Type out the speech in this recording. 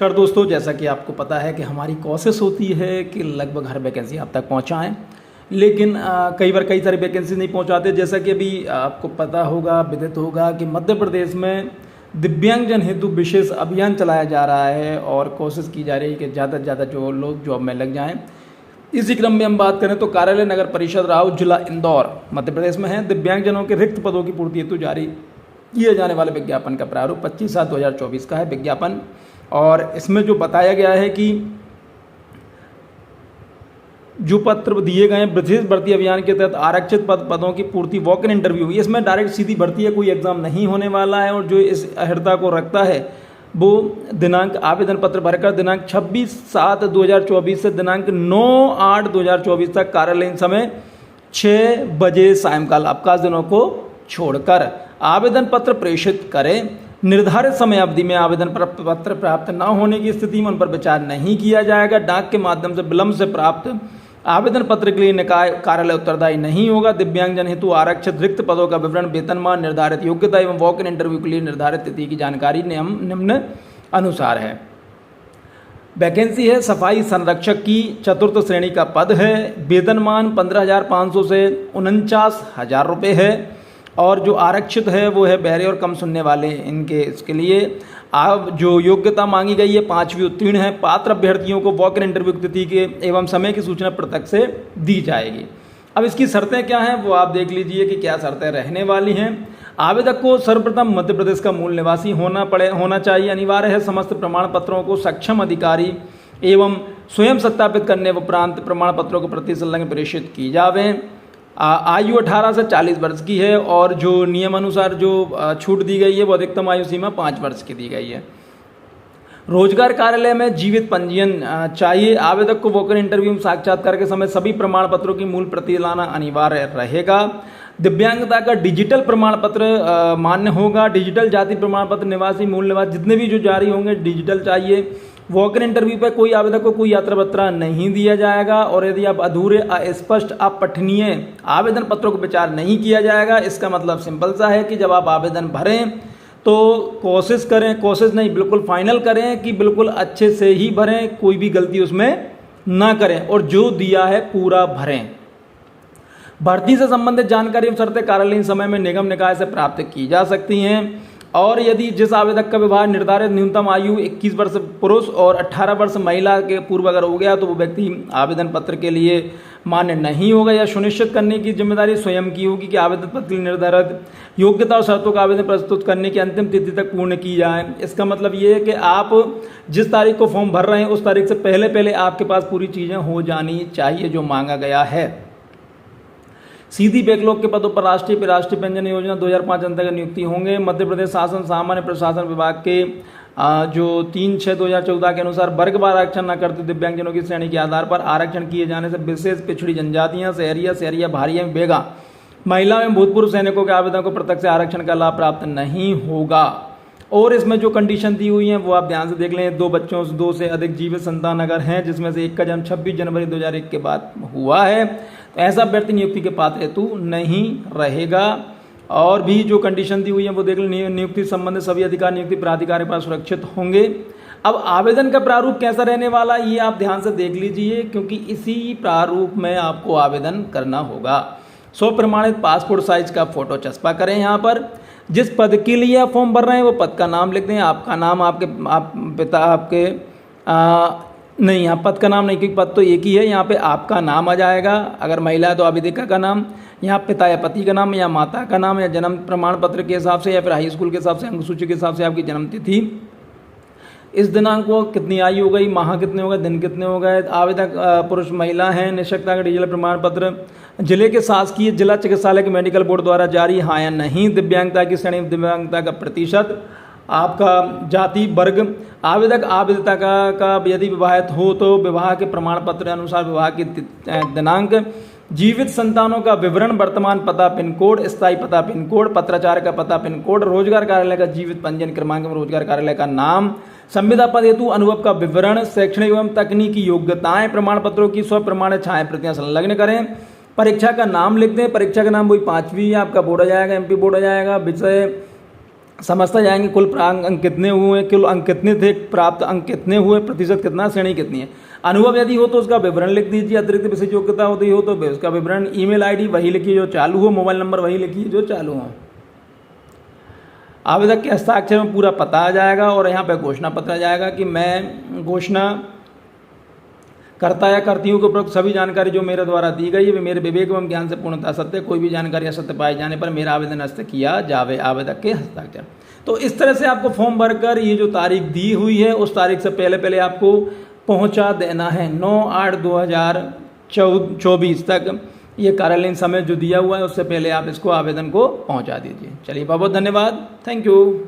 नमस्कार दोस्तों, जैसा कि आपको पता है कि हमारी कोशिश होती है कि लगभग हर वैकेंसी आप तक पहुंचाएं, लेकिन कई बार कई सारी वैकेंसी नहीं पहुंचाते। जैसा कि अभी आपको पता होगा, विदित होगा कि मध्य प्रदेश में दिव्यांगजन हेतु विशेष अभियान चलाया जा रहा है और कोशिश की जा रही है कि ज़्यादा से ज़्यादा जो लोग जॉब में लग जाएँ। इसी क्रम में हम बात करें तो कार्यालय नगर परिषद राव जिला इंदौर मध्य प्रदेश में है। दिव्यांगजनों के रिक्त पदों की पूर्ति हेतु जारी किए जाने वाले विज्ञापन का प्रारूप 25/7/2024 का है विज्ञापन, और इसमें जो बताया गया है कि जो पत्र दिए गए हैं विशेष भर्ती अभियान के तहत आरक्षित पदों की पूर्ति वॉक इन इंटरव्यू, इसमें डायरेक्ट सीधी भर्ती है, कोई एग्जाम नहीं होने वाला है। और जो इस अहर्ता को रखता है वो दिनांक आवेदन पत्र भरकर दिनांक 26/7/2024 से दिनांक 9/8/2024 तक कार्यालयीन समय 6 बजे सायंकाल अवकाश दिनों को छोड़कर आवेदन पत्र प्रेषित करें। निर्धारित समय अवधि में आवेदन पत्र प्राप्त न होने की स्थिति में उन पर विचार नहीं किया जाएगा। डाक के माध्यम से विलंब से प्राप्त आवेदन पत्र के लिए निकाय कार्यालय उत्तरदायी नहीं होगा। दिव्यांगजन हेतु आरक्षित रिक्त पदों का विवरण, वेतनमान, निर्धारित योग्यता एवं वॉक इन इंटरव्यू के लिए निर्धारित तिथि की जानकारी निम्न अनुसार है। वैकेंसी है सफाई संरक्षक की 4th श्रेणी का पद है। वेतनमान 15,500 से 49,000 रुपये है। और जो आरक्षित है वो है बहरे और कम सुनने वाले, इनके इसके लिए अब जो योग्यता मांगी गई है 5वीं उत्तीर्ण है। पात्र अभ्यर्थियों को वॉक इन इंटरव्यू की तिथि के एवं समय की सूचना पृथक से दी जाएगी। अब इसकी शर्तें क्या हैं वो आप देख लीजिए कि क्या शर्तें रहने वाली हैं। आवेदक को सर्वप्रथम मध्य प्रदेश का मूल निवासी होना चाहिए, अनिवार्य है। समस्त प्रमाण पत्रों को सक्षम अधिकारी एवं स्वयं सत्यापित करने उपरांत प्रमाण पत्रों को प्रति संलग्न प्रेषित की जावे। आयु 18 से 40 वर्ष की है और जो नियम अनुसार जो छूट दी गई है वो अधिकतम आयु सीमा 5 वर्ष की दी गई है। रोजगार कार्यालय में जीवित पंजीयन चाहिए। आवेदक को वॉक इन इंटरव्यू में साक्षात्कार के समय सभी प्रमाण पत्रों की मूल प्रति लाना अनिवार्य रहेगा। दिव्यांगता का डिजिटल प्रमाण पत्र मान्य होगा। डिजिटल जाति प्रमाण पत्र, निवासी, मूल निवासी जितने भी जो जारी होंगे डिजिटल चाहिए। वॉक इन इंटरव्यू पर कोई आवेदक को कोई यात्रा पत्र नहीं दिया जाएगा और यदि आप अधूरे, अस्पष्ट, अपठनीय आवेदन पत्रों को विचार नहीं किया जाएगा। इसका मतलब सिंपल सा है कि जब आप आवेदन भरें तो कोशिश करें, कोशिश नहीं बिल्कुल फाइनल करें कि बिल्कुल अच्छे से ही भरें, कोई भी गलती उसमें ना करें और जो दिया है पूरा भरें। भर्ती से संबंधित जानकारी एवं शर्तें कार्यालयीन समय में निगम निकाय से प्राप्त की जा सकती हैं। और यदि जिस आवेदक का विवाह निर्धारित न्यूनतम आयु 21 वर्ष पुरुष और 18 वर्ष महिला के पूर्व अगर हो गया तो वो व्यक्ति आवेदन पत्र के लिए मान्य नहीं होगा। या सुनिश्चित करने की जिम्मेदारी स्वयं की होगी कि आवेदन पत्र के लिए निर्धारित योग्यता और शर्तों का आवेदन प्रस्तुत करने की अंतिम तिथि तक पूर्ण की जाए। इसका मतलब ये है कि आप जिस तारीख को फॉर्म भर रहे हैं उस तारीख से पहले आपके पास पूरी चीज़ें हो जानी चाहिए जो मांगा गया है। सीधी बैकलॉग के पदों पर राष्ट्रीय पेंशन योजना 2005 अंतर्गत नियुक्ति होंगे। मध्य प्रदेश शासन सामान्य प्रशासन विभाग के जो 3/6/2014 के अनुसार वर्गवार आरक्षण न करते दिव्यांगजनों की श्रेणी के आधार पर आरक्षण किए जाने से विशेष पिछड़ी जनजातियां, शहरिया, भारिया, बेगा, महिला एवं भूतपूर्व सैनिकों के आवेदन को पृथक से आरक्षण का लाभ प्राप्त नहीं होगा। और इसमें जो कंडीशन दी हुई है वो आप ध्यान से देख लें। 2 से अधिक जीवित संतान अगर हैं जिसमें से एक का जन्म 26 जनवरी 2001 के बाद हुआ है तो ऐसा अभ्यर्थी नियुक्ति के पात्र हेतु नहीं रहेगा। और भी जो कंडीशन दी हुई है वो देख लें। नियुक्ति संबंधित सभी अधिकार नियुक्ति प्राधिकारी पर सुरक्षित होंगे। अब आवेदन का प्रारूप कैसा रहने वाला ये आप ध्यान से देख लीजिए क्योंकि इसी प्रारूप में आपको आवेदन करना होगा। 100 प्रमाणित पासपोर्ट साइज का फोटो चस्पा करें। यहाँ पर जिस पद के लिए आप फॉर्म भर रहे हैं वो पद का नाम लिख दें। आपका नाम, नहीं, यहाँ पद का नाम नहीं क्योंकि पद तो एक ही है। यहाँ पे आपका नाम आ जाएगा। अगर महिला है तो अभिदिका का नाम, यहाँ पिता या पति का नाम या माता का नाम, या जन्म प्रमाण पत्र के हिसाब से या फिर हाई स्कूल के हिसाब से, अंक सूची के हिसाब से आपकी जन्म तिथि, इस दिनांक को कितनी आयु हो गई, माह कितने हो गए, दिन कितने हो गए। आवेदक पुरुष महिला हैं। निश्चितता का डिजिटल प्रमाण पत्र जिले के शासकीय जिला चिकित्सालय के मेडिकल बोर्ड द्वारा जारी, हाँ या नहीं। दिव्यांगता की श्रेणी, दिव्यांगता का प्रतिशत, आपका जाति, वर्ग। आवेदक आवेदिका का यदि विवाहित हो तो विवाह के प्रमाण पत्र अनुसार विवाह की दिनांक, जीवित संतानों का विवरण, वर्तमान पता पिन कोड, स्थायी पता पिन कोड, पत्राचार का पता पिन कोड, रोजगार कार्यालय का जीवित पंजीयन क्रमांक एवं रोजगार कार्यालय का नाम, संविदा पद हेतु अनुभव का विवरण, शैक्षणिक एवं तकनीकी योग्यताएं, प्रमाण पत्रों की स्वप्रमाणित छाया प्रतियां संलग्न करें। परीक्षा का नाम लिख दें। परीक्षा का नाम वही 5वीं आपका बोर्ड आ जाएगा, MP बोर्ड आ जाएगा। विषय समझते जाएंगे कुल प्राप्त अंक कितने हुए, कुल अंक कितने थे, प्राप्त अंक कितने हुए, प्रतिशत कितना, श्रेणी कितनी है। अनुभव यदि हो तो उसका विवरण लिख दीजिए, अतिरिक्त विषय योग्यता होती हो तो उसका विवरण, ईमेल आईडी वही लिखिए जो चालू हो, मोबाइल नंबर वही लिखिए जो चालू हो। आवेदक के हस्ताक्षर में पूरा पता आ जाएगा और यहाँ पे घोषणा पत्र आ जाएगा कि मैं घोषणा करता या करती हूँ कि उपरोक्त सभी जानकारी जो मेरे द्वारा दी गई है वे मेरे विवेक एवं ज्ञान से पूर्णतः सत्य, कोई भी जानकारी असत्य पाए जाने पर मेरा आवेदन हस्त किया जावे। आवेदक के हस्ताक्षर। तो इस तरह से आपको फॉर्म भरकर ये जो तारीख दी हुई है उस तारीख से पहले पहले आपको पहुंचा देना है। 9/8/2024 तक ये कार्यालयीन समय जो दिया हुआ है उससे पहले आप इसको आवेदन को पहुंचा दीजिए। चलिए बहुत बहुत धन्यवाद, थैंक यू।